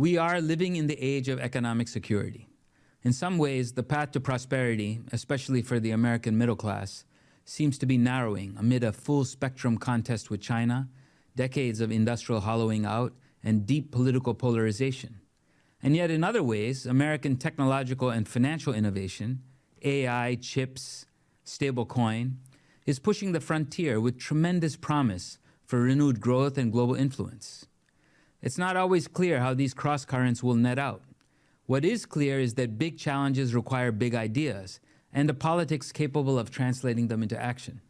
We are living in the age of economic security. In some ways, the path to prosperity, especially for the American middle class, seems to be narrowing amid a full spectrum contest with China, decades of industrial hollowing out, and deep political polarization. And yet in other ways, American technological and financial innovation, AI, chips, stablecoin, is pushing the frontier with tremendous promise for renewed growth and global influence. It's not always clear how these cross-currents will net out. What is clear is that big challenges require big ideas and a politics capable of translating them into action.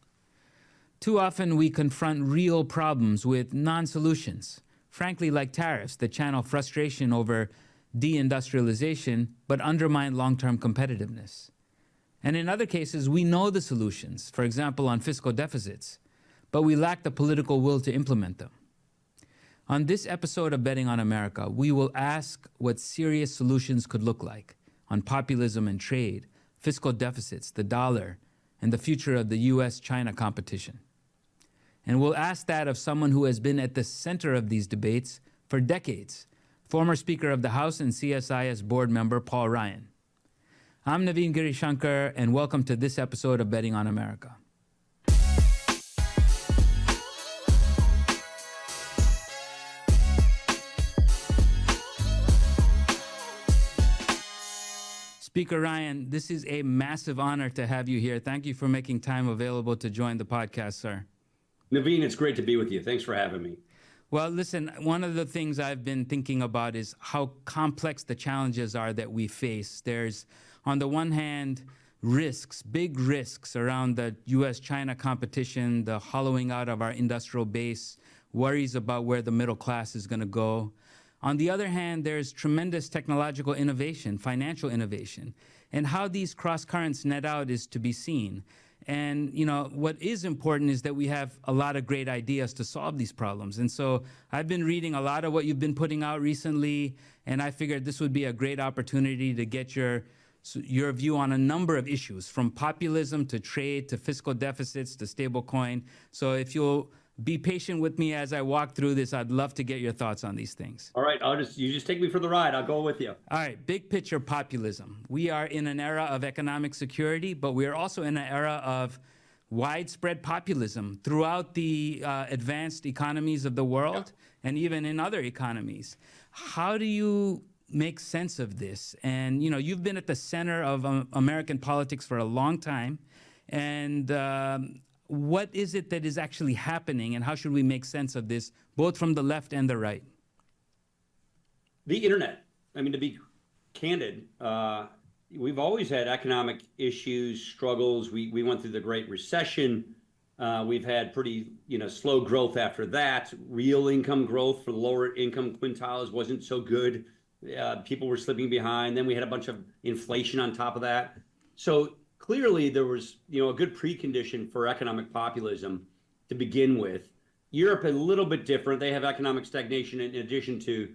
Too often we confront real problems with non-solutions, frankly like tariffs that channel frustration over deindustrialization but undermine long-term competitiveness. And in other cases, we know the solutions, for example on fiscal deficits, but we lack the political will to implement them. On this episode of Betting on America, we will ask what serious solutions could look like on populism and trade, fiscal deficits, the dollar, and the future of the US-China competition. And we'll ask that of someone who has been at the center of these debates for decades, former Speaker of the House and CSIS board member Paul Ryan. I'm Navin Girishankar, and welcome to this episode of Betting on America. Speaker Ryan, this is a massive honor to have you here. Thank you for making time available to join the podcast, sir. Navin, it's great to be with you. Thanks for having me. Well, listen, one of the things I've been thinking about is how complex the challenges are that we face. There's, on the one hand, risks, big risks around the US-China competition, the hollowing out of our industrial base, worries about where the middle class is going to go. On the other hand, there's tremendous technological innovation, financial innovation, and how these cross currents net out is to be seen. And what is important is that we have a lot of great ideas to solve these problems. And so I've been reading a lot of what you've been putting out recently, and I figured this would be a great opportunity to get your view on a number of issues, from populism to trade to fiscal deficits to stablecoin. So if you'll be patient with me as I walk through this, I'd love to get your thoughts on these things. All right, you just take me for the ride. I'll go with you. All right, big picture populism. We are in an era of economic security, but we are also in an era of widespread populism throughout the advanced economies of the world and even in other economies. How do you make sense of this? And you've been at the center of American politics for a long time, and what is it that is actually happening, and how should we make sense of this, both from the left and the right? The internet. I mean, to be candid, we've always had economic issues, struggles. We went through the Great Recession. We've had pretty, slow growth after that. Real income growth for the lower income quintiles wasn't so good. People were slipping behind. Then we had a bunch of inflation on top of that. So clearly, there was, a good precondition for economic populism to begin with. Europe, a little bit different. They have economic stagnation in addition to,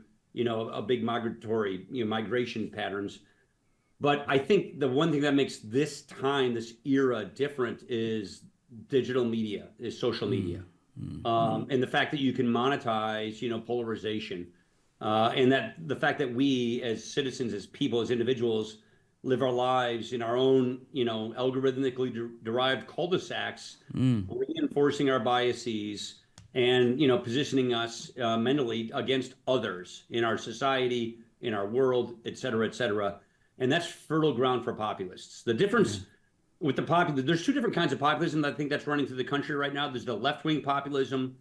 a big migratory, migration patterns. But I think the one thing that makes this time, this era different is digital media, is social media. And the fact that you can monetize, polarization. And that the fact that we as citizens, as people, as individuals, live our lives in our own, algorithmically derived cul-de-sacs, reinforcing our biases and, positioning us mentally against others in our society, in our world, et cetera, et cetera. And that's fertile ground for populists. The difference with the populists, there's two different kinds of populism that I think that's running through the country right now. There's the left-wing populism,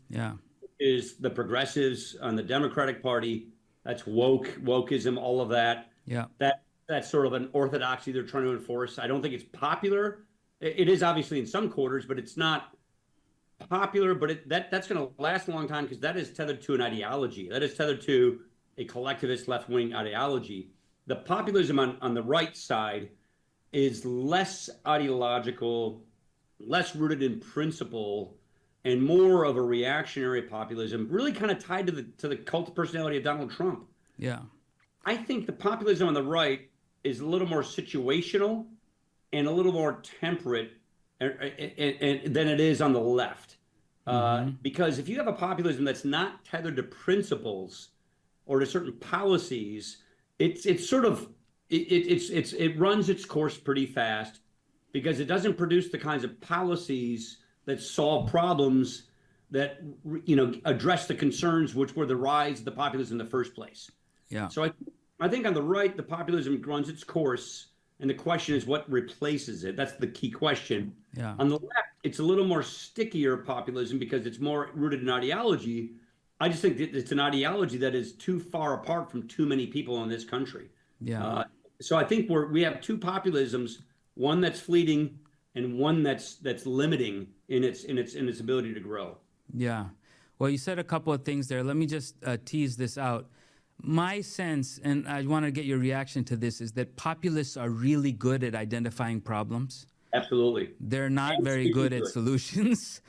is the progressives on the Democratic Party. That's wokeism, all of that. That's sort of an orthodoxy they're trying to enforce. I don't think it's popular. It is obviously in some quarters, but it's not popular. But that's going to last a long time because that is tethered to an ideology. That is tethered to a collectivist left-wing ideology. The populism on the right side is less ideological, less rooted in principle, and more of a reactionary populism, really kind of tied to the cult of personality of Donald Trump. I think the populism on the right is a little more situational and a little more temperate than it is on the left. Because if you have a populism that's not tethered to principles, or to certain policies, it's sort of it runs its course pretty fast because it doesn't produce the kinds of policies that solve problems that address the concerns which were the rise of the populism in the first place. Yeah. So I think on the right, the populism runs its course, and the question is what replaces it. That's the key question. Yeah. On the left, it's a little more stickier populism because it's more rooted in ideology. I just think that it's an ideology that is too far apart from too many people in this country. Yeah. So I think we have two populisms, one that's fleeting and one that's limiting in its ability to grow. Yeah. Well, you said a couple of things there. Let me just tease this out. My sense, and I want to get your reaction to this, is that populists are really good at identifying problems. Absolutely. They're not very good at solutions.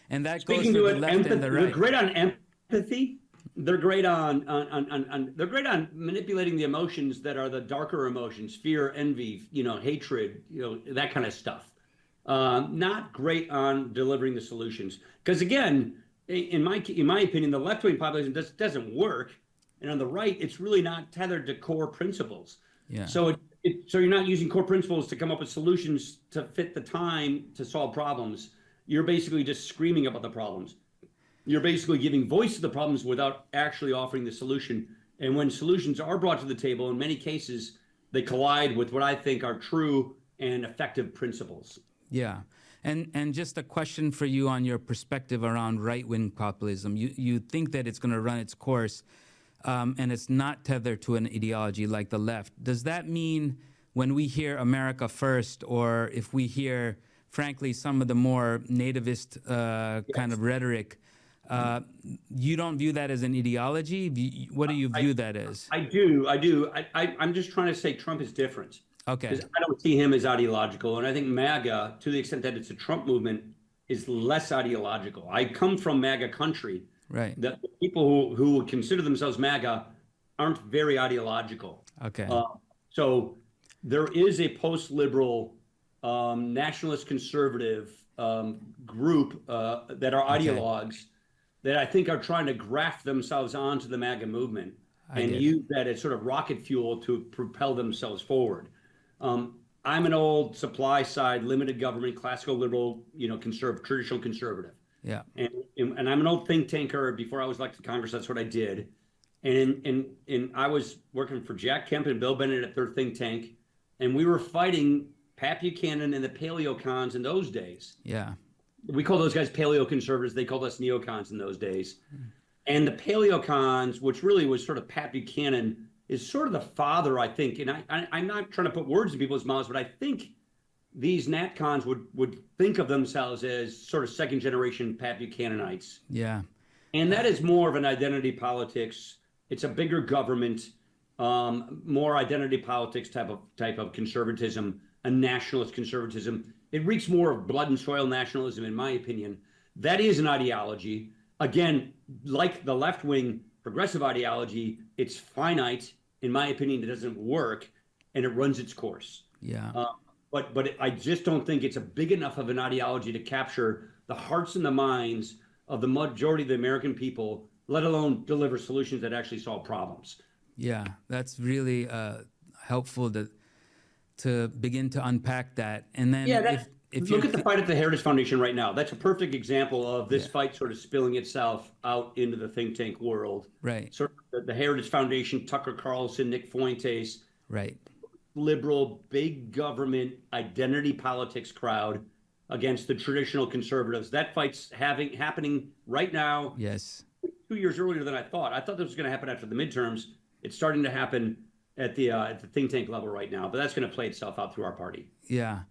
And that goes Speaking for to the left and the right. They're great on empathy. They're great on they're great on manipulating the emotions that are the darker emotions, fear, envy, hatred, that kind of stuff. Not great on delivering the solutions. Because again, in my opinion, the left-wing populism doesn't work. And on the right, it's really not tethered to core principles. Yeah. So so you're not using core principles to come up with solutions to fit the time to solve problems. You're basically just screaming about the problems. You're basically giving voice to the problems without actually offering the solution. And when solutions are brought to the table, in many cases, they collide with what I think are true and effective principles. Yeah. And just a question for you on your perspective around right-wing populism. You think that it's going to run its course, and it's not tethered to an ideology like the left. Does that mean when we hear America first, or if we hear, frankly, some of the more nativist kind of rhetoric, you don't view that as an ideology? What do you view that as? I do. I'm just trying to say Trump is different. Okay. Because I don't see him as ideological. And I think MAGA, to the extent that it's a Trump movement, is less ideological. I come from MAGA country. Right. The people who consider themselves MAGA aren't very ideological. Okay. So there is a post-liberal, nationalist conservative group that are ideologues that I think are trying to graft themselves onto the MAGA movement and use that as sort of rocket fuel to propel themselves forward. I'm an old supply side, limited government, classical liberal, traditional conservative. Yeah. And I'm an old think tanker. Before I was elected to Congress, that's what I did. And I was working for Jack Kemp and Bill Bennett at their think tank, and we were fighting Pat Buchanan and the paleocons in those days. Yeah. We call those guys paleoconservatives. They called us neocons in those days. And the paleocons, which really was sort of Pat Buchanan, is sort of the father, I think. And I'm not trying to put words in people's mouths, but I think these NatCons would think of themselves as sort of second generation Pat Buchananites. Yeah. And that is more of an identity politics. It's a bigger government, more identity politics type of conservatism, a nationalist conservatism. It reeks more of blood and soil nationalism, in my opinion. That is an ideology. Again, like the left-wing progressive ideology, it's finite. In my opinion, it doesn't work, and it runs its course. Yeah. But I just don't think it's a big enough of an ideology to capture the hearts and the minds of the majority of the American people, let alone deliver solutions that actually solve problems. Yeah, that's really helpful to begin to unpack that. And then if look at the fight at the Heritage Foundation right now. That's a perfect example of this fight sort of spilling itself out into the think tank world. Right. Sort of the Heritage Foundation, Tucker Carlson, Nick Fuentes. Right. Liberal, big government, identity politics crowd against the traditional conservatives. That fight's happening right now. Yes. 2 years earlier than I thought. I thought this was going to happen after the midterms. It's starting to happen at the think tank level right now, but that's going to play itself out through our party. Yeah.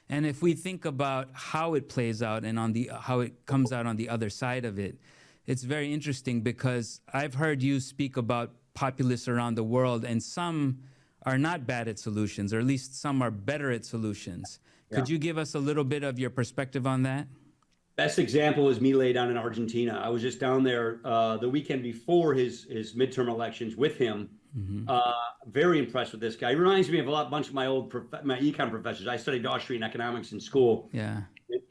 And if we think about how it plays out and how it comes out on the other side of it, it's very interesting because I've heard you speak about populists around the world, and some are not bad at solutions, or at least some are better at solutions. Yeah. Could you give us a little bit of your perspective on that? Best example is Milei down in Argentina. I was just down there the weekend before his midterm elections with him. Mm-hmm. Very impressed with this guy. He reminds me of bunch of my econ professors. I studied Austrian economics in school. Yeah.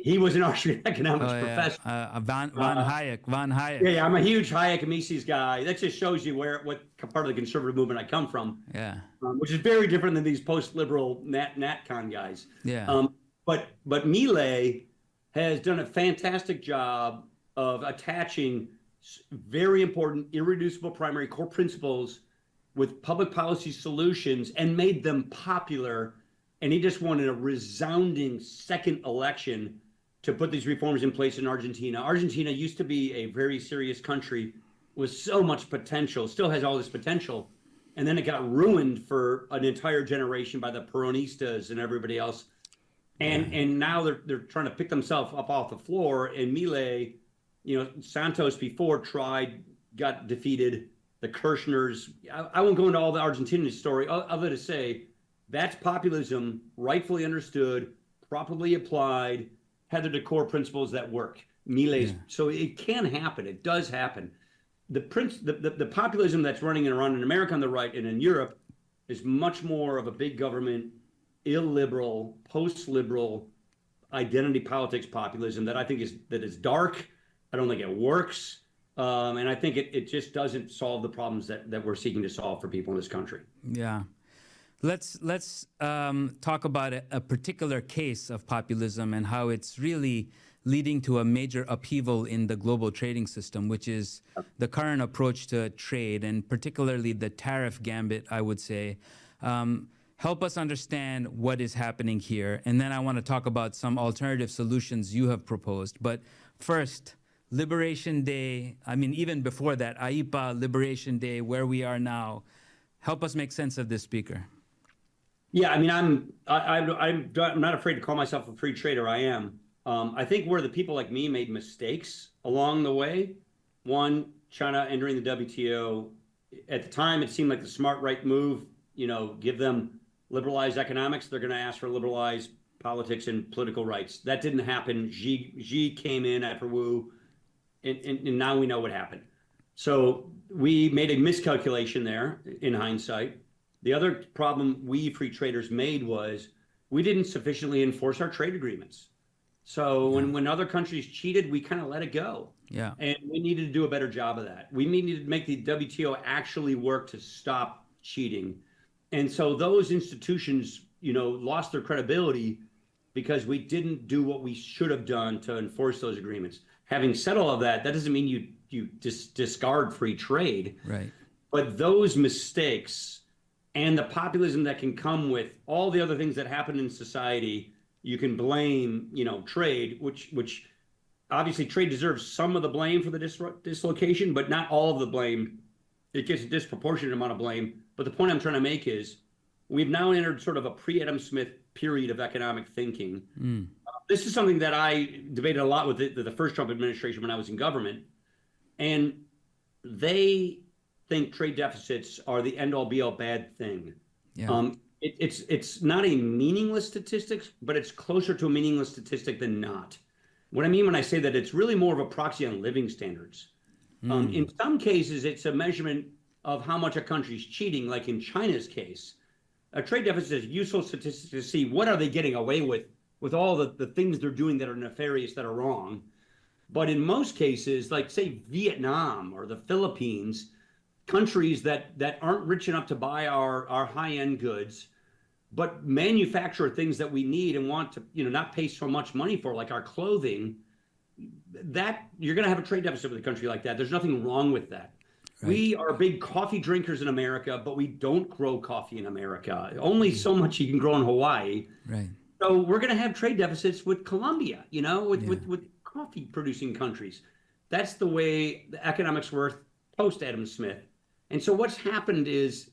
He was an Austrian economics Oh yeah, professor. Von Hayek. Von Hayek. Yeah, I'm a huge Hayek and Mises guy. That just shows you what part of the conservative movement I come from, Yeah, which is very different than these post-liberal NatCon guys. yeah, But Milei has done a fantastic job of attaching very important, irreducible primary core principles with public policy solutions and made them popular. And he just won in a resounding second election to put these reforms in place in Argentina. Argentina used to be a very serious country with so much potential, still has all this potential. And then it got ruined for an entire generation by the Peronistas and everybody else. And now they're trying to pick themselves up off the floor. And Milei, Santos before got defeated. The Kirchners. I won't go into all the Argentinian story, other to say that's populism, rightfully understood, properly applied, had the core principles that work. So it can happen. It does happen. The populism that's running around in America on the right and in Europe is much more of a big government, illiberal, post-liberal identity politics populism that I think is dark. I don't think it works. And I think it just doesn't solve the problems that we're seeking to solve for people in this country. Yeah. Let's talk about a particular case of populism and how it's really leading to a major upheaval in the global trading system, which is the current approach to trade, and particularly the tariff gambit, I would say. Help us understand what is happening here, and then I want to talk about some alternative solutions you have proposed. But first, Liberation Day, even before that, AIPA, Liberation Day, where we are now. Help us make sense of this, Speaker. Yeah, I'm not afraid to call myself a free trader. I am. I think where the people like me made mistakes along the way. One, China entering the WTO. At the time, it seemed like the smart right move. Give them liberalized economics. They're going to ask for liberalized politics and political rights. That didn't happen. Xi came in after Wu, and now we know what happened. So we made a miscalculation there in hindsight. The other problem we free traders made was we didn't sufficiently enforce our trade agreements. So when other countries cheated, we kind of let it go. Yeah. And we needed to do a better job of that. We needed to make the WTO actually work to stop cheating. And so those institutions, lost their credibility because we didn't do what we should have done to enforce those agreements. Having said all of that, that doesn't mean you discard free trade. Right. But those mistakes and the populism that can come with all the other things that happen in society, you can blame, trade, which obviously trade deserves some of the blame for the dislocation, but not all of the blame. It gets a disproportionate amount of blame. But the point I'm trying to make is we've now entered sort of a pre-Adam Smith period of economic thinking. This is something that I debated a lot with the first Trump administration when I was in government. And they think trade deficits are the end-all be-all bad thing. Yeah. It's not a meaningless statistic, but it's closer to a meaningless statistic than not. What I mean when I say that, it's really more of a proxy on living standards. In some cases, it's a measurement of how much a country's cheating, like in China's case. A trade deficit is a useful statistic to see what are they getting away with all the things they're doing that are nefarious, that are wrong. But in most cases, like say Vietnam or the Philippines, countries that aren't rich enough to buy our high-end goods, but manufacture things that we need and want to, not pay so much money for, like our clothing, that you're going to have a trade deficit with a country like that. There's nothing wrong with that. Right. We are big coffee drinkers in America, but we don't grow coffee in America. Only so much you can grow in Hawaii. Right. So we're going to have trade deficits with Colombia, with coffee producing countries. That's the way the economics work post Adam Smith. And so what's happened is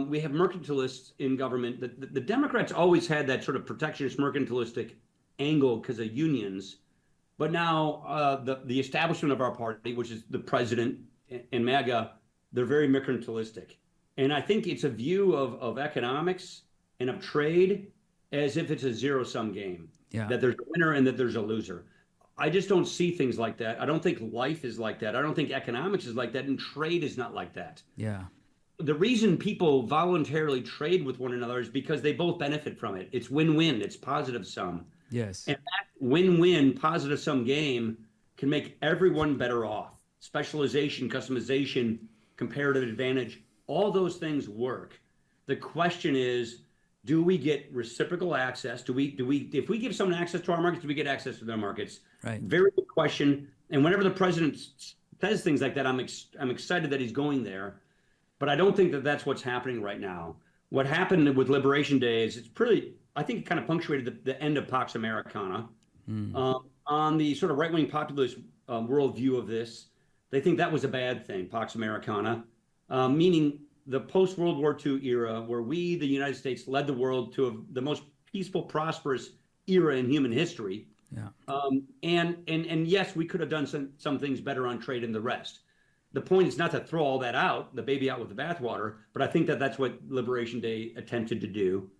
we have mercantilists in government. The Democrats always had that sort of protectionist mercantilistic angle because of unions. But now the establishment of our party, which is the president and MAGA, they're very mercantilistic. And I think it's a view of economics and of trade as if it's a zero-sum game, that there's a winner and that there's a loser. I just don't see things like that. I don't think life is like that. I don't think economics is like that, and trade is not like that. Yeah. The reason people voluntarily trade with one another is because they both benefit from it. It's win-win. It's positive sum. Yes. And that win-win, positive sum game can make everyone better off. Specialization, customization, comparative advantage, all those things work. The question is, do we get reciprocal access? If we give someone access to our markets, do we get access to their markets? Right. Very good question. And whenever the president says things like that, I'm excited that he's going there. But I don't think that that's what's happening right now. What happened with Liberation Day is I think it kind of punctuated the end of Pax Americana. On the sort of right-wing populist worldview of this, they think that was a bad thing, Pax Americana, meaning the post-World War II era, where we, the United States, led the world to the most peaceful, prosperous era in human history. Yeah. And yes, we could have done some things better on trade and the rest. The point is not to throw all that out, the baby out with the bathwater, but I think that that's what Liberation Day attempted to do.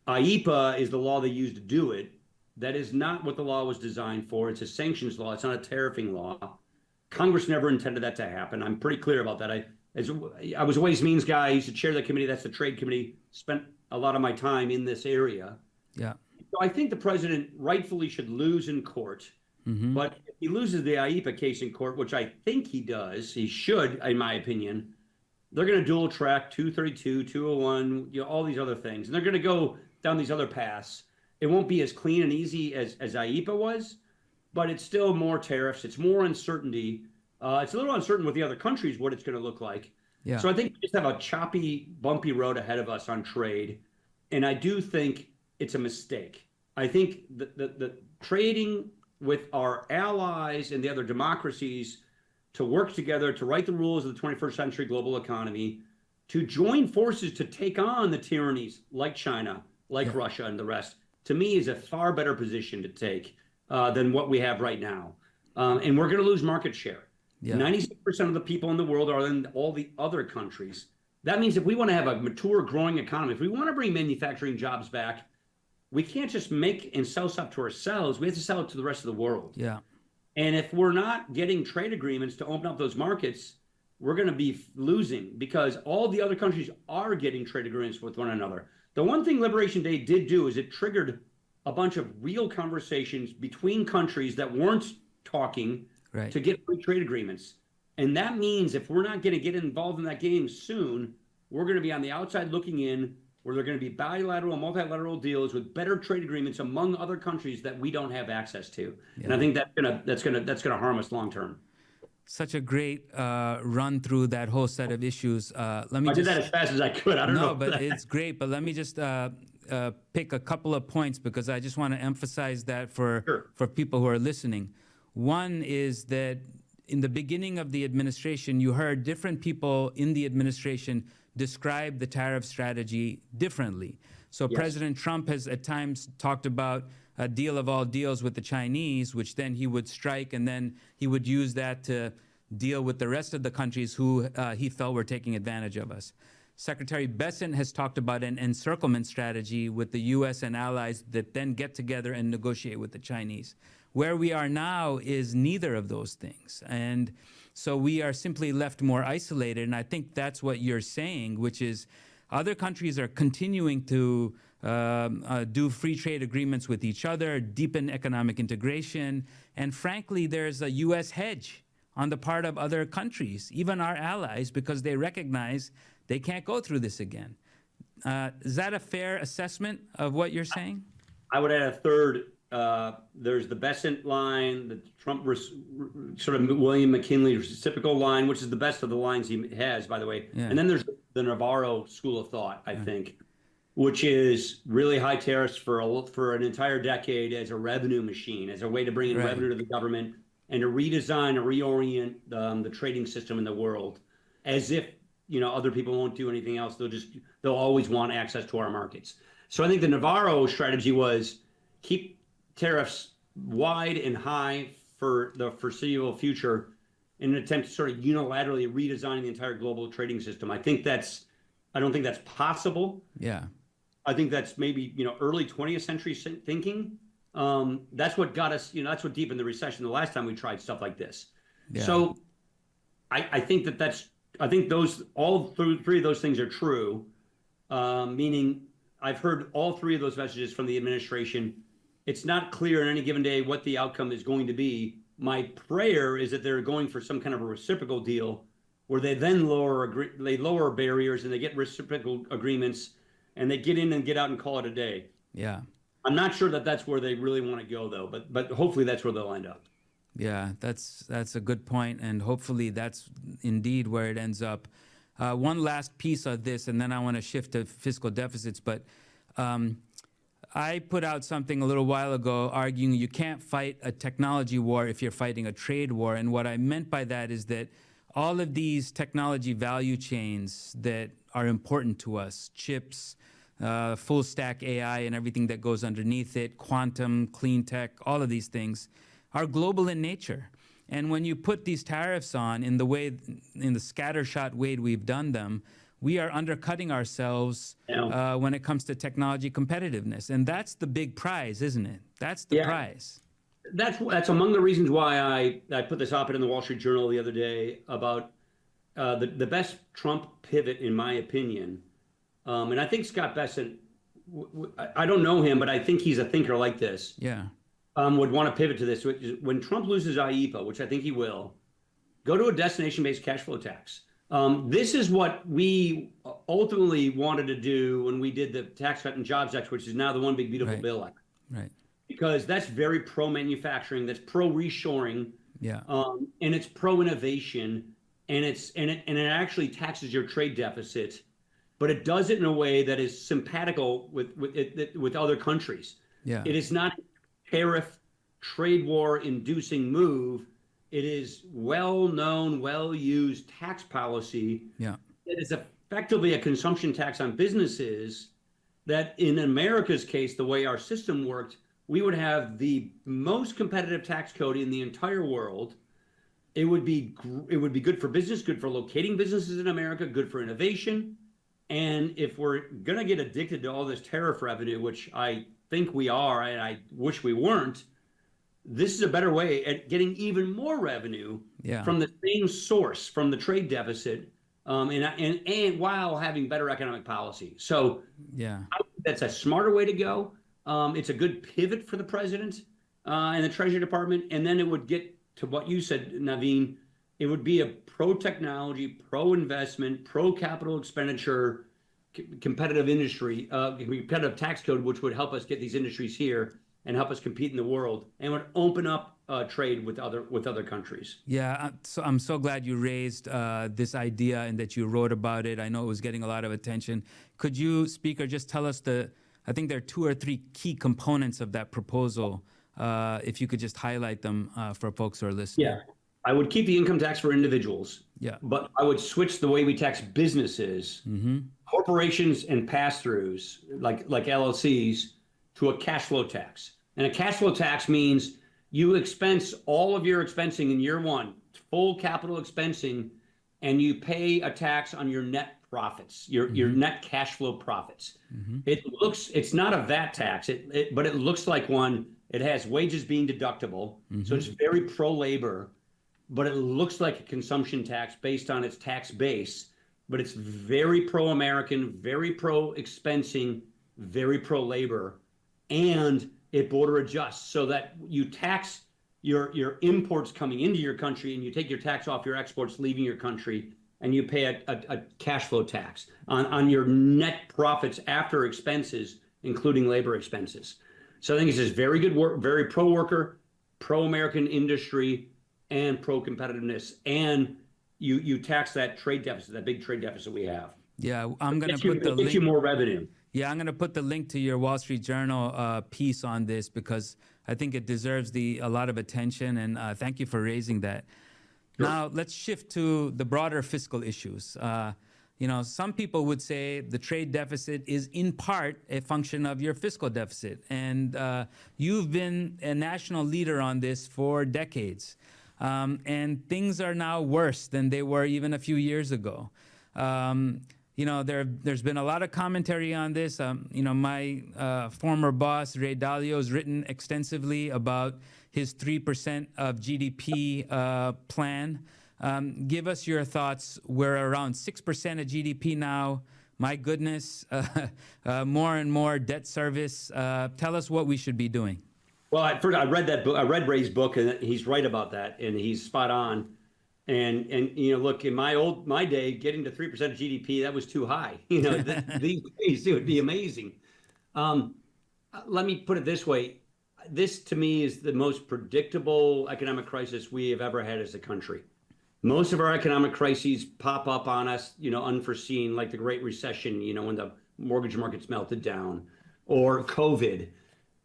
IEPA is the law they used to do it. That is not what the law was designed for. It's a sanctions law. It's not a tariffing law. Congress never intended that to happen. I'm pretty clear about that. I was a Ways Means guy. I used to chair the committee. That's the trade committee. Spent a lot of my time in this area. Yeah. So I think the president rightfully should lose in court. But if he loses the IEPA case in court, which I think he does, he should, in my opinion, they're going to dual track 232, 201, all these other things. And they're going to go down these other paths. It won't be as clean and easy as IEPA was, but it's still more tariffs. It's more uncertainty. It's a little uncertain with the other countries what it's going to look like. Yeah. So I think we just have a choppy, bumpy road ahead of us on trade. And I do think it's a mistake. I think the trading with our allies and the other democracies to work together to write the rules of the 21st century global economy, to join forces to take on the tyrannies like China, like Russia and the rest, to me is a far better position to take than what we have right now. And we're going to lose market share. 96% of the people in the world are in all the other countries. That means if we want to have a mature, growing economy, if we want to bring manufacturing jobs back, we can't just make and sell stuff to ourselves. We have to sell it to the rest of the world. Yeah. And if we're not getting trade agreements to open up those markets, we're going to be losing because all the other countries are getting trade agreements with one another. The one thing Liberation Day did do is it triggered a bunch of real conversations between countries that weren't talking to get free trade agreements. And that means if we're not going to get involved in that game soon, we're going to be on the outside looking in, where there are going to be bilateral, multilateral deals with better trade agreements among other countries that we don't have access to. And I think that's gonna harm us long term. Such a great run through that whole set of issues. I did that as fast as I could. I don't know. No, but it's great. But let me just pick a couple of points because I just want to emphasize that for people who are listening. One is that in the beginning of the administration, you heard different people in the administration describe the tariff strategy differently. So President Trump has at times talked about a deal of all deals with the Chinese, which then he would strike, and then he would use that to deal with the rest of the countries who he felt were taking advantage of us. Secretary Bessent has talked about an encirclement strategy with the U.S. and allies that then get together and negotiate with the Chinese. Where we are now is neither of those things. And so we are simply left more isolated. And I think that's what you're saying, which is other countries are continuing to do free trade agreements with each other, deepen economic integration. And frankly, there's a U.S. hedge on the part of other countries, even our allies, because they recognize they can't go through this again. Is that a fair assessment of what you're saying? I would add a third. There's the Bessent line, the Trump sort of William McKinley reciprocal line, which is the best of the lines he has, by the way. Yeah. And then there's the Navarro school of thought, I think, which is really high tariffs for an entire decade as a revenue machine, as a way to bring in revenue to the government and to redesign or reorient the trading system in the world, as if other people won't do anything else. They'll always want access to our markets. So I think the Navarro strategy was keep tariffs wide and high for the foreseeable future in an attempt to sort of unilaterally redesign the entire global trading system. I don't think that's possible. Yeah. I think that's maybe, early 20th century thinking. That's what got us, that's what deepened the recession the last time we tried stuff like this. Yeah. So I think all three of those things are true, meaning I've heard all three of those messages from the administration. it's not clear on any given day what the outcome is going to be. My prayer is that they're going for some kind of a reciprocal deal where they then lower barriers and they get reciprocal agreements and they get in and get out and call it a day. Yeah. I'm not sure that that's where they really want to go, though, but hopefully that's where they'll end up. Yeah, that's a good point, and hopefully that's indeed where it ends up. One last piece of this, and then I want to shift to fiscal deficits, but I put out something a little while ago arguing you can't fight a technology war if you're fighting a trade war, and what I meant by that is that all of these technology value chains that are important to us, chips, full stack AI and everything that goes underneath it, quantum, clean tech, all of these things are global in nature. And when you put these tariffs on in the scattershot way we've done them, we are undercutting ourselves when it comes to technology competitiveness. And that's the big prize, isn't it? That's the prize. That's among the reasons why I put this op-ed in the Wall Street Journal the other day about the best Trump pivot, in my opinion. And I think Scott Bessent, I don't know him, but I think he's a thinker like this. Yeah. Would want to pivot to this. When Trump loses IEPA, which I think he will, go to a destination-based cash flow tax. This is what we ultimately wanted to do when we did the Tax Cut and Jobs Act, which is now the One Big Beautiful Bill Act. Right. Because that's very pro-manufacturing, that's pro-reshoring, yeah, and it's pro-innovation, and it actually taxes your trade deficit, but it does it in a way that is simpatical with other countries. Yeah. It is not tariff, trade war inducing move. It is well-known, well-used tax policy. Yeah. It is effectively a consumption tax on businesses that, in America's case, the way our system worked, we would have the most competitive tax code in the entire world. It would be good for business, good for locating businesses in America, good for innovation. And if we're going to get addicted to all this tariff revenue, which I think we are, and I wish we weren't, this is a better way at getting even more revenue from the same source, from the trade deficit, and while having better economic policy. So I think that's a smarter way to go. It's a good pivot for the president and the Treasury Department. And then it would get to what you said, Navin. It would be a pro-technology, pro-investment, pro-capital expenditure, competitive industry, competitive tax code, which would help us get these industries here and help us compete in the world, and would open up trade with other countries. Yeah, so I'm so glad you raised this idea and that you wrote about it. I know it was getting a lot of attention. Could you speak or just tell us I think there are 2 or 3 key components of that proposal, if you could just highlight them for folks who are listening. Yeah, I would keep the income tax for individuals, but I would switch the way we tax businesses, corporations and pass-throughs, like LLCs, to a cash flow tax. And a cash flow tax means you expense all of your expensing in year one, full capital expensing, and you pay a tax on your net profits, your net cash flow profits. It's not a VAT tax, but it looks like one. It has wages being deductible, so it's very pro-labor, but it looks like a consumption tax based on its tax base, but it's very pro-American, very pro-expensing, very pro-labor, and it border adjusts so that you tax your imports coming into your country and you take your tax off your exports leaving your country, and you pay a cash flow tax on your net profits after expenses, including labor expenses. So I think it's just very good work, very pro-worker, pro-American industry, and pro-competitiveness. And you tax that trade deficit, that big trade deficit we have. Yeah, I'm going to put the link. It gets you more revenue. Yeah, I'm going to put the link to your Wall Street Journal piece on this because I think it deserves a lot of attention, and thank you for raising that. Sure. Now, let's shift to the broader fiscal issues. Some people would say the trade deficit is in part a function of your fiscal deficit, and you've been a national leader on this for decades, and things are now worse than they were even a few years ago. There's been a lot of commentary on this. My former boss, Ray Dalio, has written extensively about his 3% of GDP plan. Give us your thoughts. We're around 6% of GDP now. My goodness, more and more debt service. Tell us what we should be doing. Well, first I read that book. I read Ray's book, and he's right about that, and he's spot on. And look, in my day, getting to 3% of GDP, that was too high. These days it would be amazing. Um, Let me put it this way. This to me is the most predictable economic crisis we have ever had as a country. Most of our economic crises pop up on us, unforeseen, like the Great Recession, when the mortgage markets melted down, or COVID.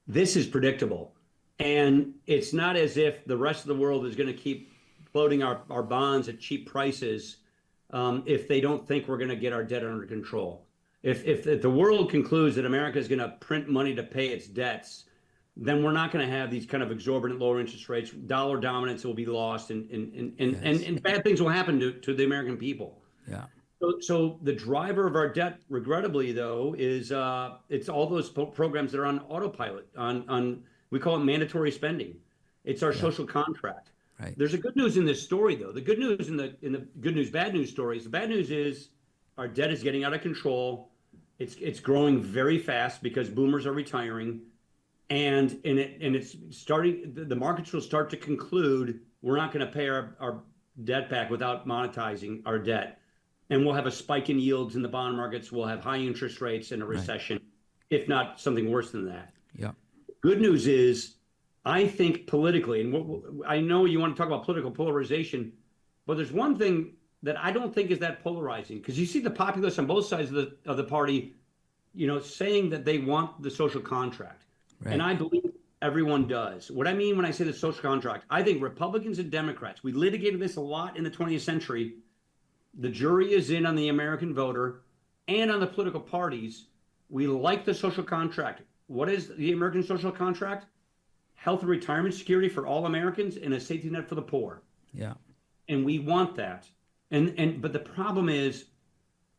This is predictable. And it's not as if the rest of the world is going to keep floating our bonds at cheap prices if they don't think we're going to get our debt under control. If the world concludes that America is going to print money to pay its debts, then we're not going to have these kind of exorbitant lower interest rates. Dollar dominance will be lost, and bad things will happen to the American people. Yeah. So the driver of our debt, regrettably, though, is it's all those programs that are on autopilot. On we call it mandatory spending. It's our social contract. Right. There's a good news in this story, though. The good news in the good news, bad news stories. The bad news is our debt is getting out of control. It's growing very fast because boomers are retiring, and it's starting. The markets will start to conclude we're not going to pay our debt back without monetizing our debt, and we'll have a spike in yields in the bond markets. We'll have high interest rates and a recession, if not something worse than that. Yeah. Good news is, I think politically, and I know you want to talk about political polarization, but there's one thing that I don't think is that polarizing, because you see the populists on both sides of the party, saying that they want the social contract. Right. And I believe everyone does. What I mean when I say the social contract, I think Republicans and Democrats, we litigated this a lot in the 20th century. The jury is in on the American voter and on the political parties. We like the social contract. What is the American social contract? Health and retirement security for all Americans and a safety net for the poor. Yeah. And we want that. But the problem is,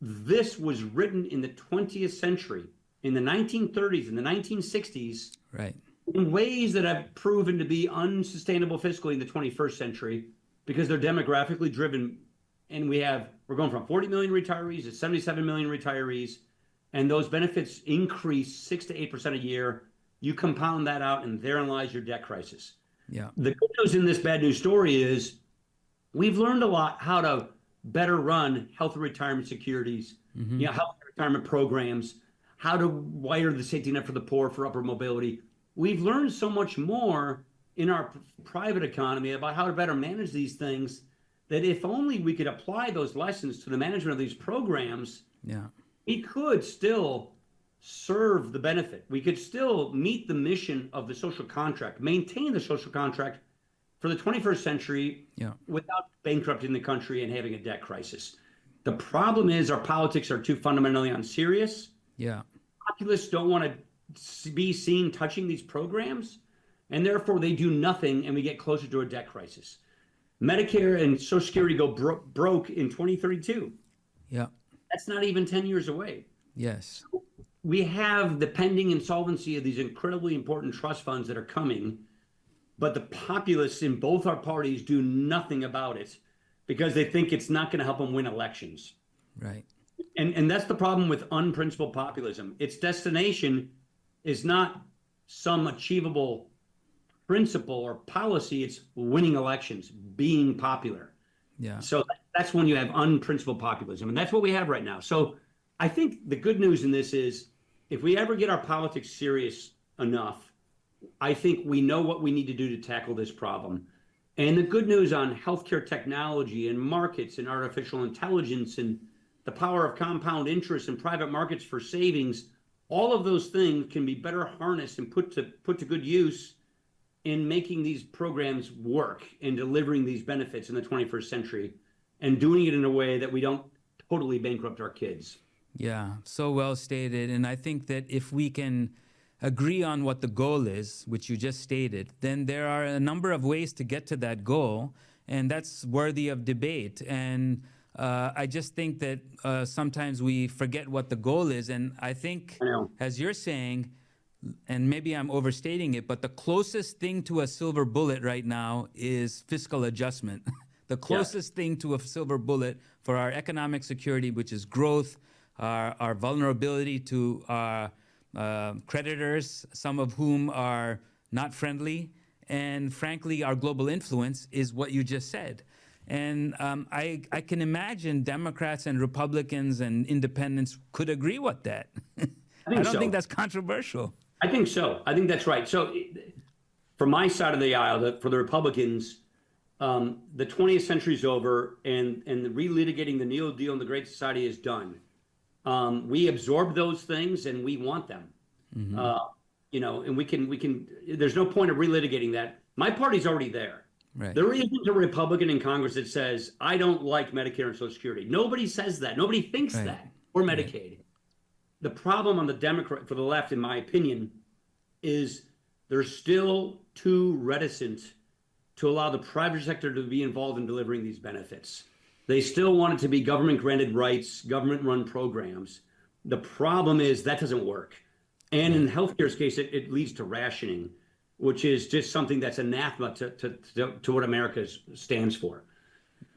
this was written in the 20th century, in the 1930s, in the 1960s, right, in ways that have proven to be unsustainable fiscally in the 21st century, because they're demographically driven. And we're going from 40 million retirees to 77 million retirees, and those benefits increase 6 to 8% a year. You compound that out, and therein lies your debt crisis. Yeah. The good news in this bad news story is we've learned a lot how to better run health and retirement securities, health and retirement programs, how to wire the safety net for the poor for upward mobility. We've learned so much more in our private economy about how to better manage these things, that if only we could apply those lessons to the management of these programs, we could still serve the benefit. We could still meet the mission of the social contract, maintain the social contract for the 21st century without bankrupting the country and having a debt crisis. The problem is our politics are too fundamentally unserious. Yeah. Populists don't want to be seen touching these programs, and therefore they do nothing, and we get closer to a debt crisis. Medicare and Social Security go broke in 2032. Yeah. That's not even 10 years away. Yes. We have the pending insolvency of these incredibly important trust funds that are coming, but the populists in both our parties do nothing about it because they think it's not going to help them win elections. Right. And that's the problem with unprincipled populism. Its destination is not some achievable principle or policy. It's winning elections, being popular. Yeah. So that's when you have unprincipled populism. And that's what we have right now. So I think the good news in this is, if we ever get our politics serious enough, I think we know what we need to do to tackle this problem. And the good news on healthcare technology and markets and artificial intelligence and the power of compound interest and private markets for savings, all of those things can be better harnessed and put to good use in making these programs work and delivering these benefits in the 21st century, and doing it in a way that we don't totally bankrupt our kids. Yeah, so well stated. And I think that if we can agree on what the goal is, which you just stated, then there are a number of ways to get to that goal, and that's worthy of debate. And I just think that sometimes we forget what the goal is. And I think, as you're saying, and maybe I'm overstating it, but the closest thing to a silver bullet right now is fiscal adjustment. The closest thing to a silver bullet for our economic security, which is growth, our vulnerability to creditors, some of whom are not friendly, and frankly, our global influence is what you just said. And I can imagine Democrats and Republicans and independents could agree with that. I I think don't think so. that's controversial. I think so. I think that's right. So, from my side of the aisle, for the Republicans, the 20th century is over, and the relitigating the New Deal and the Great Society is done. We absorb those things, and we want them. And we can. There's no point of relitigating that. My party's already there. Right. There isn't a Republican in Congress that says, I don't like Medicare and Social Security. Nobody says that. Nobody thinks that. Or Medicaid. Right. The problem on the Democrat, for the left, in my opinion, is they're still too reticent to allow the private sector to be involved in delivering these benefits. They still want it to be government-granted rights, government-run programs. The problem is that doesn't work. And in healthcare's case, it leads to rationing, which is just something that's anathema to what America stands for.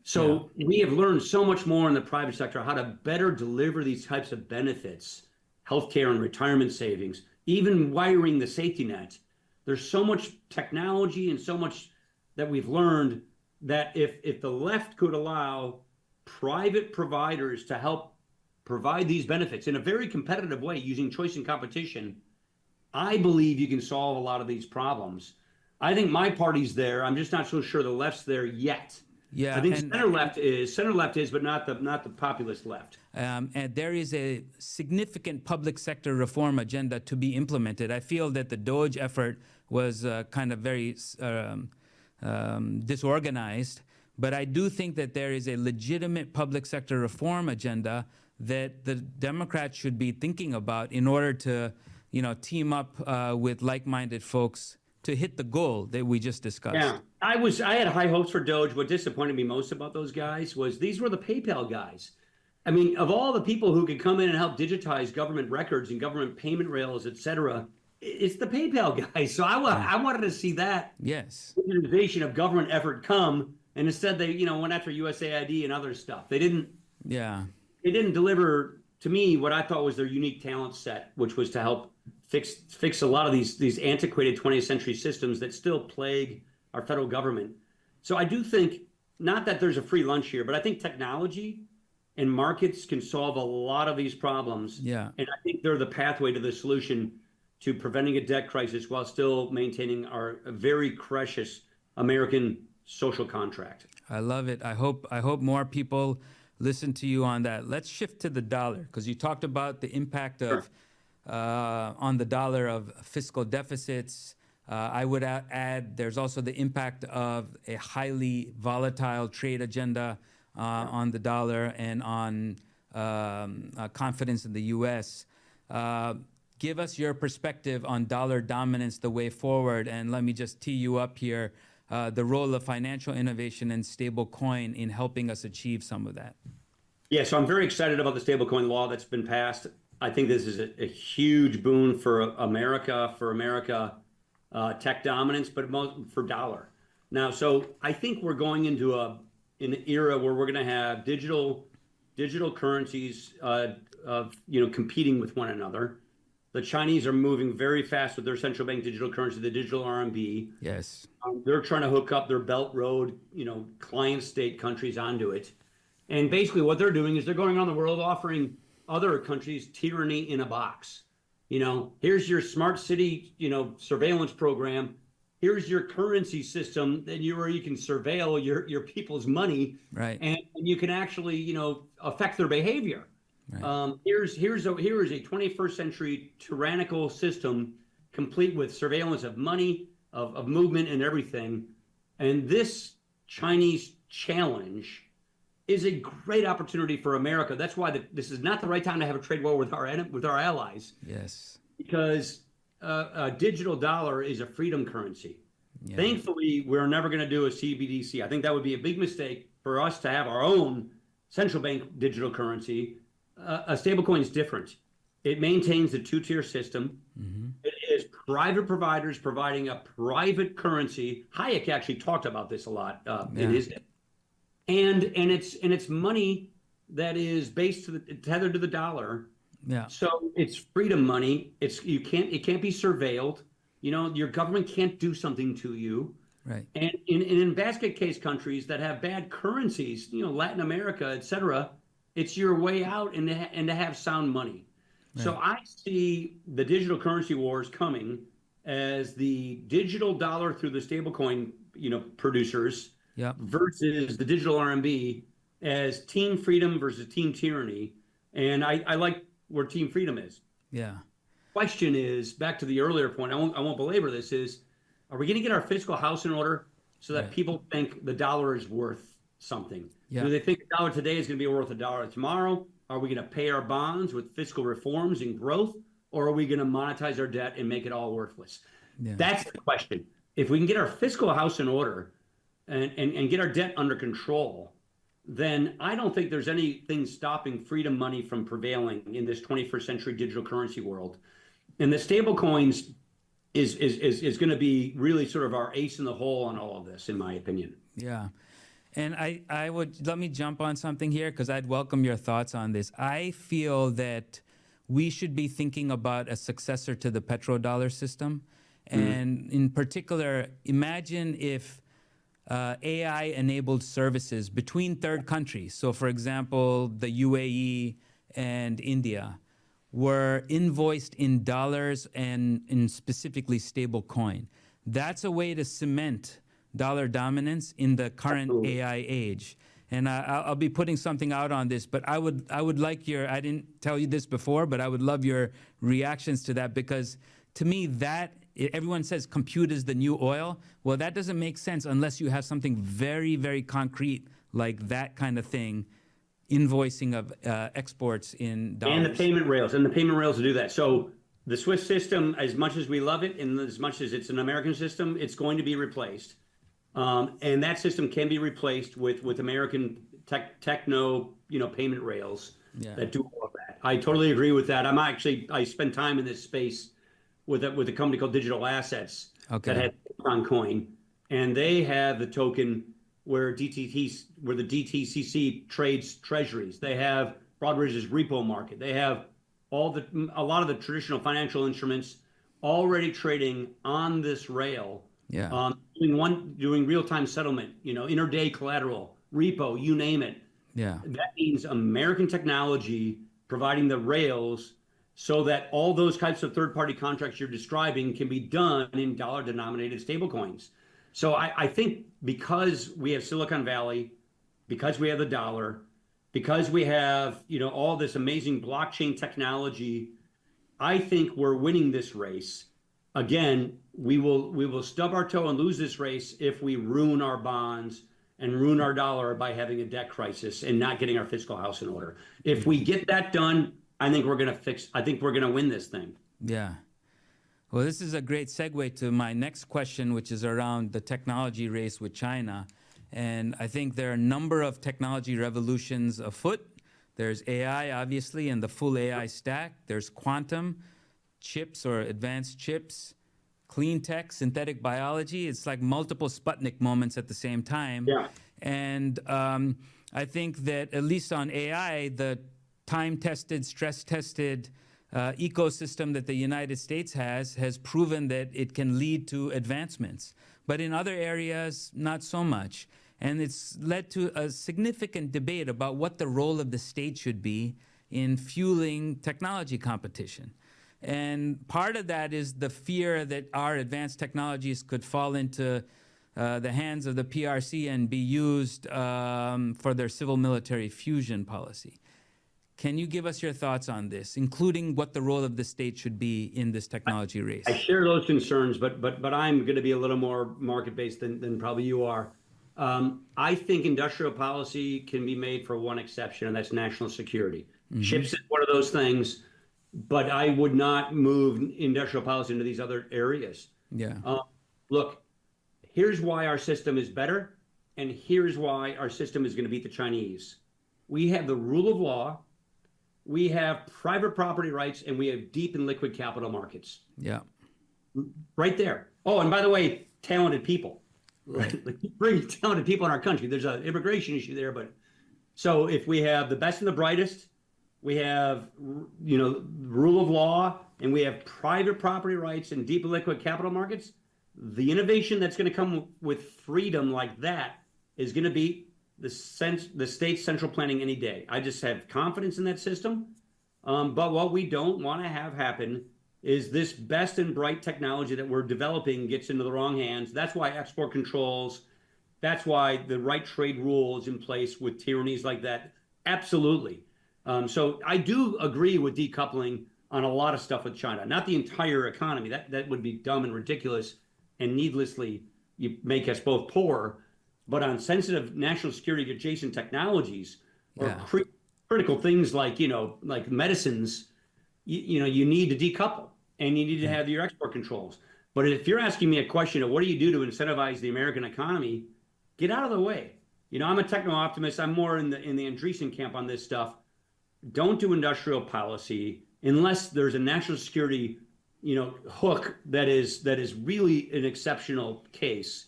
So we have learned so much more in the private sector how to better deliver these types of benefits, healthcare and retirement savings, even wiring the safety net. There's so much technology and so much that we've learned that if the left could allow private providers to help provide these benefits in a very competitive way using choice and competition, I believe you can solve a lot of these problems. I think my party's there. I'm just not so sure the left's there yet. Yeah, I think center left is, but not the populist left. And there is a significant public sector reform agenda to be implemented. I feel that the DOGE effort was kind of very disorganized, but I do think that there is a legitimate public sector reform agenda that the Democrats should be thinking about in order to, team up with like-minded folks to hit the goal that we just discussed. Yeah, I had high hopes for DOGE. What disappointed me most about those guys was these were the PayPal guys. I mean, of all the people who could come in and help digitize government records and government payment rails, et cetera, it's the PayPal guys. So I wanted to see that digitization of government effort come, and instead they went after USAID and other stuff. They didn't deliver to me what I thought was their unique talent set, which was to help fix a lot of these antiquated 20th century systems that still plague our federal government. So I do think, not that there's a free lunch here, but I think technology and markets can solve a lot of these problems. Yeah. And I think they're the pathway to the solution to preventing a debt crisis while still maintaining our very precious American social contract. I love it. I hope more people listen to you on that. Let's shift to the dollar, because you talked about the impact of on the dollar of fiscal deficits. I would add there's also the impact of a highly volatile trade agenda on the dollar and on confidence in the U.S. Give us your perspective on dollar dominance the way forward, and let me just tee you up here, the role of financial innovation and stable coin in helping us achieve some of that. Yeah, so I'm very excited about the stablecoin law that's been passed. I think this is a huge boon for America, tech dominance, but most for dollar. Now, so I think we're going into an era where we're going to have digital currencies competing with one another. The Chinese are moving very fast with their central bank digital currency, the digital RMB. Yes. They're trying to hook up their Belt Road, client state countries onto it. And basically what they're doing is they're going around the world offering other countries tyranny in a box. Here's your smart city, surveillance program. Here's your currency system where you can surveil your people's money, right? And you can actually, affect their behavior. Right. Here is a 21st century tyrannical system, complete with surveillance of money, of movement, and everything. And this Chinese challenge is a great opportunity for America. That's why this is not the right time to have a trade war with our allies. Yes, because a digital dollar is a freedom currency. Yeah. Thankfully, we're never going to do a CBDC. I think that would be a big mistake for us to have our own central bank digital currency. A stablecoin is different. It maintains the two-tier system. Mm-hmm. It is private providers providing a private currency. Hayek actually talked about this a lot in his day. And it's money that is tethered to the dollar. Yeah. So it's freedom money. It can't be surveilled. your government can't do something to you. Right. And in basket case countries that have bad currencies, Latin America, et cetera, it's your way out and to have sound money. So Right. I see the digital currency wars coming as the digital dollar through the stablecoin, producers Yep. versus the digital RMB as team freedom versus team tyranny. And I like where team freedom is. Yeah. Question is, back to the earlier point, I won't belabor this, is are we going to get our fiscal house in order so that Right. people think the dollar is worth something? Yeah. Do they think a dollar today is going to be worth a dollar tomorrow? Are we going to pay our bonds with fiscal reforms and growth, or are we going to monetize our debt and make it all worthless? Yeah. That's the question. If we can get our fiscal house in order and get our debt under control, then I don't think there's anything stopping freedom money from prevailing in this 21st century digital currency world. And the stable coins is going to be really sort of our ace in the hole on all of this, in my opinion. Yeah. And I would, let me jump on something here because I'd welcome your thoughts on this. I feel that we should be thinking about a successor to the petrodollar system. And in particular, imagine if AI-enabled services between third countries, so for example, the UAE and India, were invoiced in dollars and in specifically stable coin. That's a way to cement dollar dominance in the current Absolutely. AI age. And I'll be putting something out on this, but I would like I didn't tell you this before, but I would love your reactions to that, because to me everyone says compute is the new oil. Well, that doesn't make sense unless you have something very, very concrete like that kind of thing, invoicing of exports in dollars. And the payment rails to do that. So the Swiss system, as much as we love it and as much as it's an American system, it's going to be replaced. And that system can be replaced with American techno, payment rails that do all of that. I totally agree with that. I spend time in this space with a company called Digital Assets that has on coin, and they have the token where the DTCC trades treasuries. They have Broadridge's repo market. They have a lot of the traditional financial instruments already trading on this rail. Yeah. Doing real-time settlement, intraday collateral, repo, you name it. Yeah. That means American technology providing the rails so that all those types of third-party contracts you're describing can be done in dollar-denominated stablecoins. So I think because we have Silicon Valley, because we have the dollar, because we have all this amazing blockchain technology, I think we're winning this race. Again, we will stub our toe and lose this race if we ruin our bonds and ruin our dollar by having a debt crisis and not getting our fiscal house in order. If we get that done, I think we're going to win this thing. Yeah. Well, this is a great segue to my next question, which is around the technology race with China. And I think there are a number of technology revolutions afoot. There's AI, obviously, and the full AI stack. There's quantum, chips or advanced chips, clean tech, synthetic biology. It's like multiple Sputnik moments at the same time. Yeah. And I think that at least on AI, the time-tested, stress-tested ecosystem that the United States has proven that it can lead to advancements. But in other areas, not so much. And it's led to a significant debate about what the role of the state should be in fueling technology competition. And part of that is the fear that our advanced technologies could fall into the hands of the PRC and be used for their civil-military fusion policy. Can you give us your thoughts on this, including what the role of the state should be in this technology race? I share those concerns, but I'm going to be a little more market-based than probably you are. I think industrial policy can be made for one exception, and that's national security. Mm-hmm. Chips is one of those things, but I would not move industrial policy into these other areas. Yeah. Look, here's why our system is better, and here's why our system is going to beat the Chinese. We have the rule of law. We have private property rights, and we have deep and liquid capital markets. Yeah. Right there. Oh, and by the way, talented people. Right. Bring talented people in our country. There's an immigration issue there, but so if we have the best and the brightest, we have, rule of law, and we have private property rights and deep liquid capital markets, the innovation that's going to come with freedom like that is going to beat the state's central planning any day. I just have confidence in that system. But what we don't want to have happen is this best and bright technology that we're developing gets into the wrong hands. That's why export controls, that's why the right trade rules in place with tyrannies like that. Absolutely. So I do agree with decoupling on a lot of stuff with China, not the entire economy. That would be dumb and ridiculous and needlessly you make us both poor. But on sensitive national security adjacent technologies or critical things like, like medicines, you need to decouple and you need to have your export controls. But if you're asking me a question of what do you do to incentivize the American economy, get out of the way. I'm a techno optimist. I'm more in the Andreessen camp on this stuff. Don't do industrial policy unless there's a national security, hook that is really an exceptional case,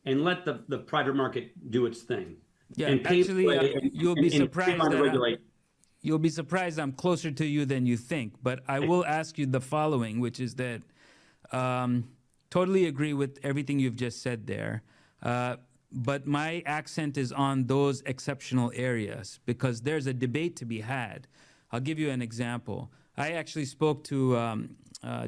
and let the private market do its thing. Yeah, and actually, you'll be surprised. You'll be surprised I'm closer to you than you think. But I will ask you the following, which is that totally agree with everything you've just said there. But my accent is on those exceptional areas because there's a debate to be had. I'll give you an example. I actually spoke to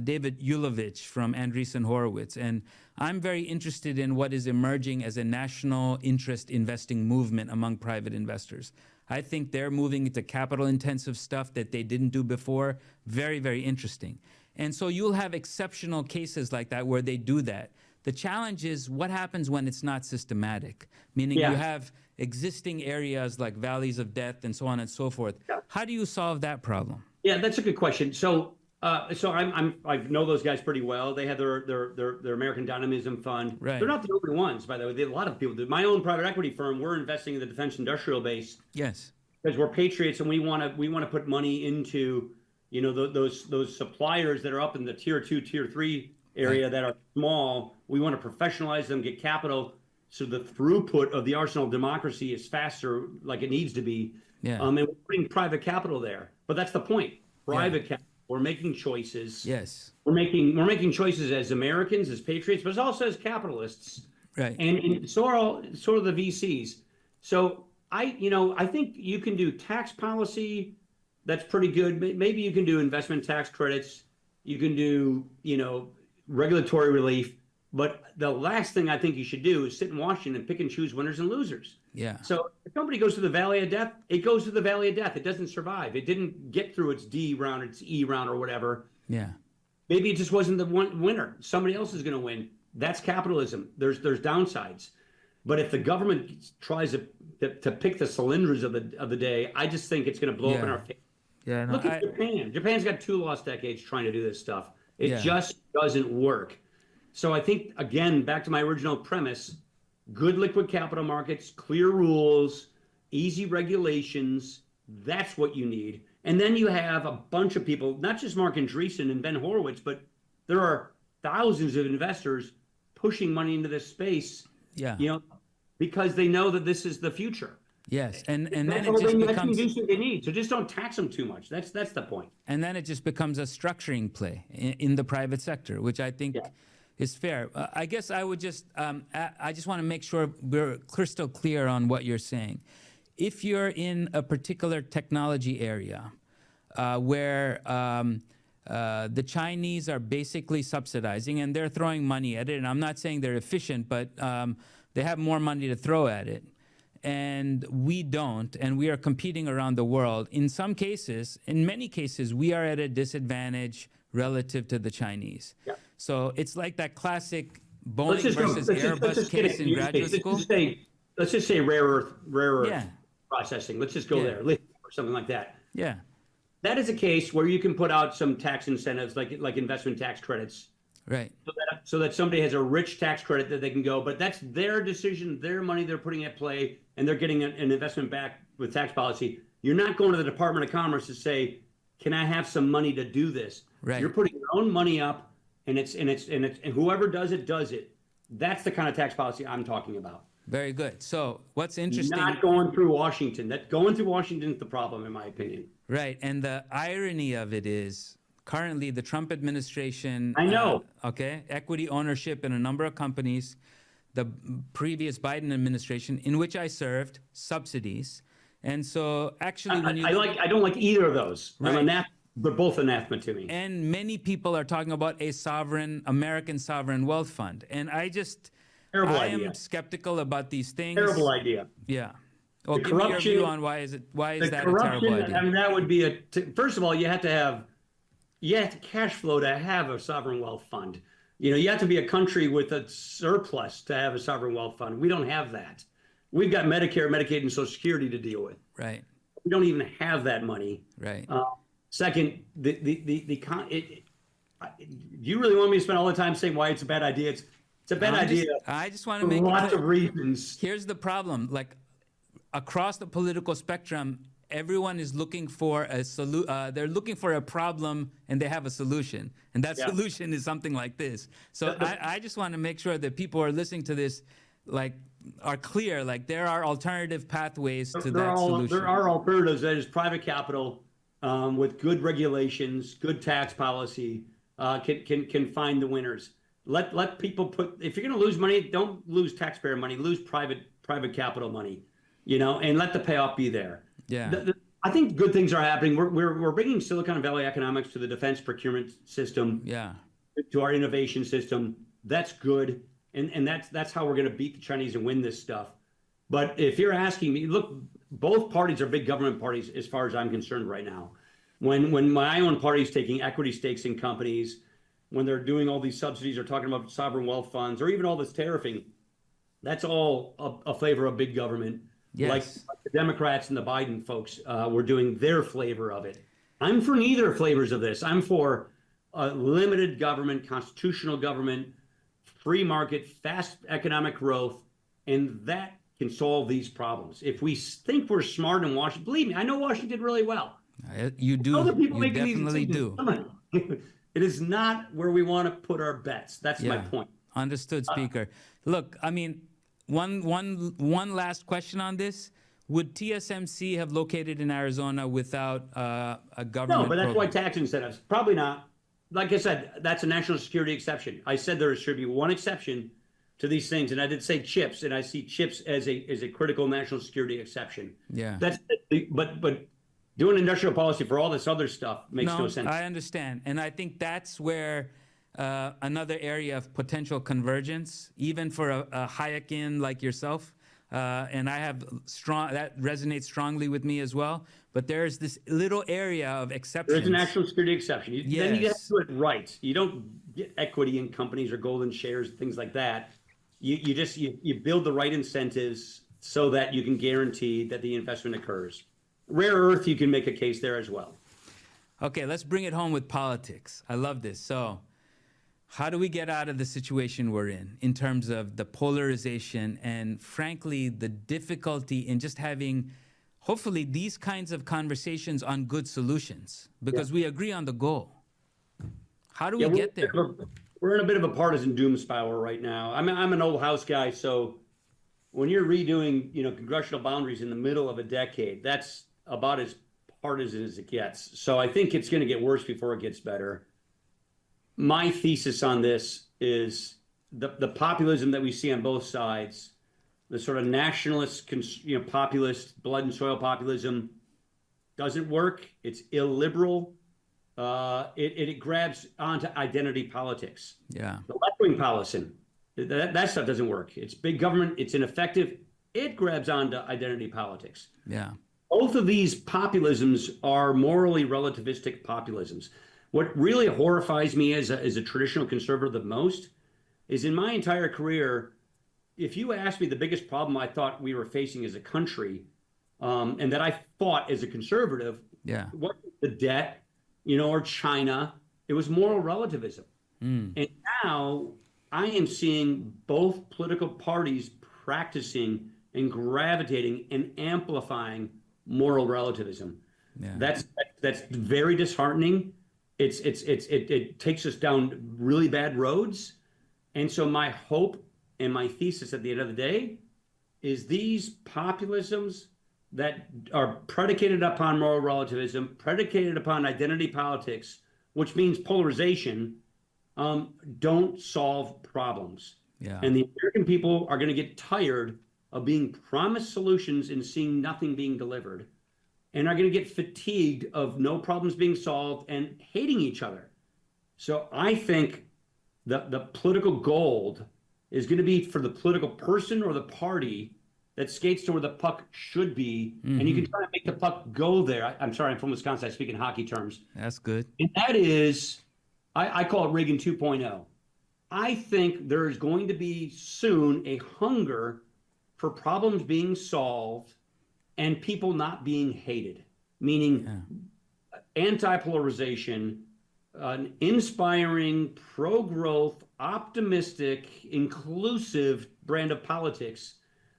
David Yulovich from Andreessen Horowitz, and I'm very interested in what is emerging as a national interest investing movement among private investors. I think they're moving into capital-intensive stuff that they didn't do before. Very, very interesting. And so you'll have exceptional cases like that where they do that. The challenge is what happens when it's not systematic, meaning you have existing areas like valleys of death and so on and so forth. How do you solve that problem? Yeah, that's a good question. So I know those guys pretty well. They have their American Dynamism Fund. Right. They're not the only ones, by the way. A lot of people do. My own private equity firm, we're investing in the defense industrial base. Yes. Because we're patriots and we want to put money into those suppliers that are up in the tier 2, tier 3 area that are small. We want to professionalize them, get capital, so the throughput of the arsenal of democracy is faster, like it needs to be. Yeah. And we're putting private capital there, but that's the point. Private capital. We're making choices. Yes. We're making choices as Americans, as patriots, but also as capitalists. Right. And so are the VCs. So I think you can do tax policy. That's pretty good. Maybe you can do investment tax credits. You can do, regulatory relief. But the last thing I think you should do is sit in Washington and pick and choose winners and losers. Yeah. So if a company goes to the valley of death, it goes to the valley of death. It doesn't survive. It didn't get through its D round, its E round, or whatever. Yeah. Maybe it just wasn't the winner. Somebody else is going to win. That's capitalism. There's downsides. But if the government tries to pick the cylinders of the day, I just think it's going to blow up in our face. Yeah. No, Look at Japan. Japan's got 2 lost decades trying to do this stuff. It just doesn't work. So I think, again, back to my original premise, good liquid capital markets, clear rules, easy regulations, that's what you need. And then you have a bunch of people, not just Mark Andreessen and Ben Horowitz, but there are thousands of investors pushing money into this space, because they know that this is the future. Yes, and then it just becomes what they need. So just don't tax them too much. That's the point. And then it just becomes a structuring play in the private sector, which I think is fair. I guess I would just I just want to make sure we're crystal clear on what you're saying. If you're in a particular technology area where the Chinese are basically subsidizing and they're throwing money at it, and I'm not saying they're efficient, but they have more money to throw at it, and we don't, and we are competing around the world. In some cases, in many cases, we are at a disadvantage relative to the Chinese. Yeah. So it's like that classic Boeing versus Airbus case in graduate school. Let's just say rare earth processing. Let's just go there, lithium or something like that. Yeah. That is a case where you can put out some tax incentives, like investment tax credits. Right. So that somebody has a rich tax credit that they can go, but that's their decision, their money they're putting at play, and they're getting an investment back with tax policy. You're not going to the Department of Commerce to say, can I have some money to do this? Right. You're putting your own money up, and whoever does it. That's the kind of tax policy I'm talking about. Very good. So what's interesting, Not going through Washington. That going through Washington is the problem, in my opinion. right? And the irony of it is currently the Trump administration, I know. okay, equity ownership in a number of companies, the previous Biden administration, in which I served, subsidies. And so actually when you I don't like either of those. Right. They're both anathema to me. and many people are talking about a sovereign, American sovereign wealth fund. And I Terrible I idea. am skeptical about these things. Terrible idea. Yeah. Well, The give me your corruption- view on why is that a terrible Corruption, idea? I mean, that would be first of all, you have to cash flow to have a sovereign wealth fund. You have to be a country with a surplus to have a sovereign wealth fund. We don't have that. We've got Medicare, Medicaid, and Social Security to deal with. Right. We don't even have that money. Right. Second, do you really want me to spend all the time saying why it's a bad idea? It's a bad idea I just want to for make lots it of reasons. Here's the problem. Like across the political spectrum, everyone is looking for they're looking for a problem and they have a solution. And that solution is something like this. So I just want to make sure that people who are listening to this are clear. Like there are alternative pathways to that solution. There are alternatives. That is private capital with good regulations, good tax policy can find the winners. Let people if you're going to lose money, don't lose taxpayer money, lose private capital money, and let the payoff be there. Yeah. I think good things are happening. We're bringing Silicon Valley economics to the defense procurement system, Yeah. to our innovation system. That's good, and that's how we're going to beat the Chinese and win this stuff. But if you're asking me, look, both parties are big government parties as far as I'm concerned right now. When my own party is taking equity stakes in companies, when they're doing all these subsidies or talking about sovereign wealth funds or even all this tariffing, that's all a flavor of big government. Yes. Like the Democrats and the Biden folks were doing their flavor of it. I'm for neither flavors of this. I'm for limited government, constitutional government, free market, fast economic growth, and that can solve these problems. If we think we're smart in Washington, believe me, I know Washington really well. You do. Other people You making these definitely decisions, do. come on. It is not where we want to put our bets. That's my point. Understood, Speaker. Look, I mean, one last question on this. Would TSMC have located in Arizona without a government No, but that's program? why tax incentives. Probably not. Like I said, that's a national security exception. I said there should be one exception to these things, and I did say chips, and I see chips as a critical national security exception. Yeah. But doing industrial policy for all this other stuff makes no sense. I understand. And I think that's where another area of potential convergence, even for a Hayekian like yourself, and I have that resonates strongly with me as well. But there's this little area of exceptions. There's a national security exception. Then you have to do it right. You don't get equity in companies or golden shares, things like that. You build the right incentives so that you can guarantee that the investment occurs. Rare earth, you can make a case there as well. Okay, let's bring it home with politics. I love this. So how do we get out of the situation we're in terms of the polarization and, frankly, the difficulty in just having, hopefully, these kinds of conversations on good solutions? Because we agree on the goal. How do we get there? We're in a bit of a partisan doom spiral right now. I'm an old House guy, so when you're redoing, congressional boundaries in the middle of a decade, that's about as partisan as it gets. So I think it's going to get worse before it gets better. My thesis on this is the populism that we see on both sides, the sort of nationalist, populist, blood and soil populism doesn't work. It's illiberal. It grabs onto identity politics. Yeah. The left-wing policy, that stuff doesn't work. It's big government. It's ineffective. It grabs onto identity politics. Yeah. Both of these populisms are morally relativistic populisms. What really horrifies me as a traditional conservative the most is in my entire career, if you asked me the biggest problem I thought we were facing as a country, and that I fought as a conservative, what the debt, or China, it was moral relativism. And now I am seeing both political parties practicing and gravitating and amplifying moral relativism. Yeah. That's very disheartening. It takes us down really bad roads. And so my hope and my thesis at the end of the day is these populisms that are predicated upon moral relativism, predicated upon identity politics, which means polarization, don't solve problems. Yeah. And the American people are going to get tired of being promised solutions and seeing nothing being delivered, and are going to get fatigued of no problems being solved and hating each other. So I think the political gold is going to be for the political person or the party that skates to where the puck should be, and you can try to make the puck go there. I'm sorry, I'm from Wisconsin. I speak in hockey terms. That's good. And that is, I call it Reagan 2.0. I think there is going to be soon a hunger for problems being solved and people not being hated, meaning anti-polarization, an inspiring, pro-growth, optimistic, inclusive brand of politics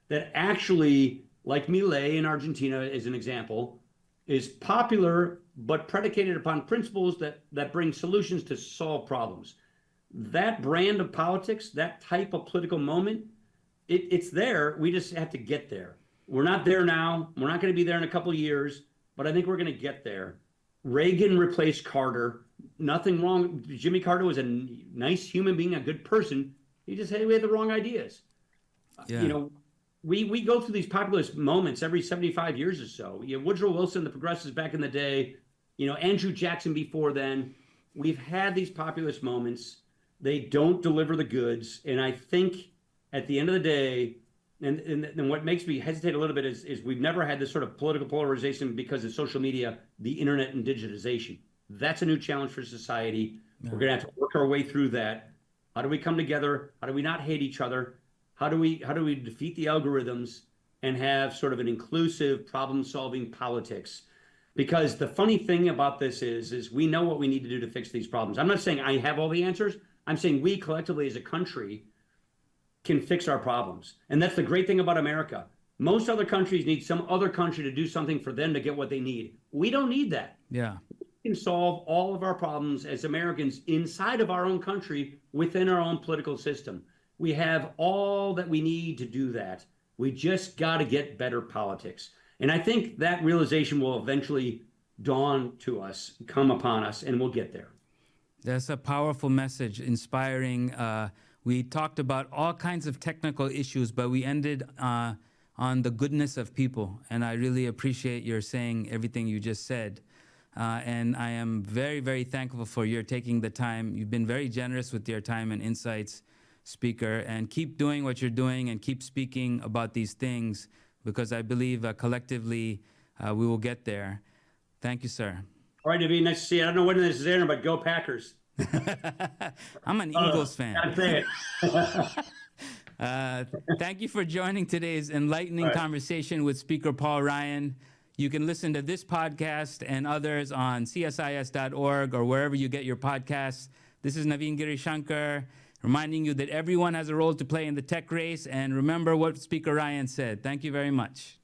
that actually, like Milei in Argentina as an example, is popular but predicated upon principles that bring solutions to solve problems. That brand of politics, that type of political moment, it's there. We just have to get there. We're not there now. We're not going to be there in a couple of years, but I think we're going to get there. Reagan replaced Carter. Nothing wrong. Jimmy Carter was a nice human being, a good person. We had the wrong ideas. Yeah. You know, we go through these populist moments every 75 years or so. You know, Woodrow Wilson, the progressives back in the day, you know, Andrew Jackson before then. We've had these populist moments. They don't deliver the goods. And I think at the end of the day, and what makes me hesitate a little bit is we've never had this sort of political polarization because of social media, the internet, and digitization. That's a new challenge for society. Yeah. We're going to have to work our way through that. How do we come together? How do we not hate each other? How do we defeat the algorithms and have sort of an inclusive problem-solving politics? Because the funny thing about this is we know what we need to do to fix these problems. I'm not saying I have all the answers. I'm saying we collectively as a country can fix our problems. And that's the great thing about America. Most other countries need some other country to do something for them to get what they need. We don't need that. Yeah. We can solve all of our problems as Americans inside of our own country within our own political system. We have all that we need to do that. We just got to get better politics. And I think that realization will eventually dawn to us, come upon us, and we'll get there. That's a powerful message, inspiring. We talked about all kinds of technical issues, but we ended on the goodness of people. And I really appreciate your saying everything you just said. And I am very, very thankful for your taking the time. You've been very generous with your time and insights, Speaker. And keep doing what you're doing and keep speaking about these things, because I believe collectively we will get there. Thank you, sir. All right, Navin, nice to see you. I don't know when this is airing, but go Packers. I'm an Eagles fan. Gotta say it. Thank you for joining today's enlightening conversation with Speaker Paul Ryan. You can listen to this podcast and others on CSIS.org or wherever you get your podcasts. This is Navin Girishankar, reminding you that everyone has a role to play in the tech race. And remember what Speaker Ryan said. Thank you very much.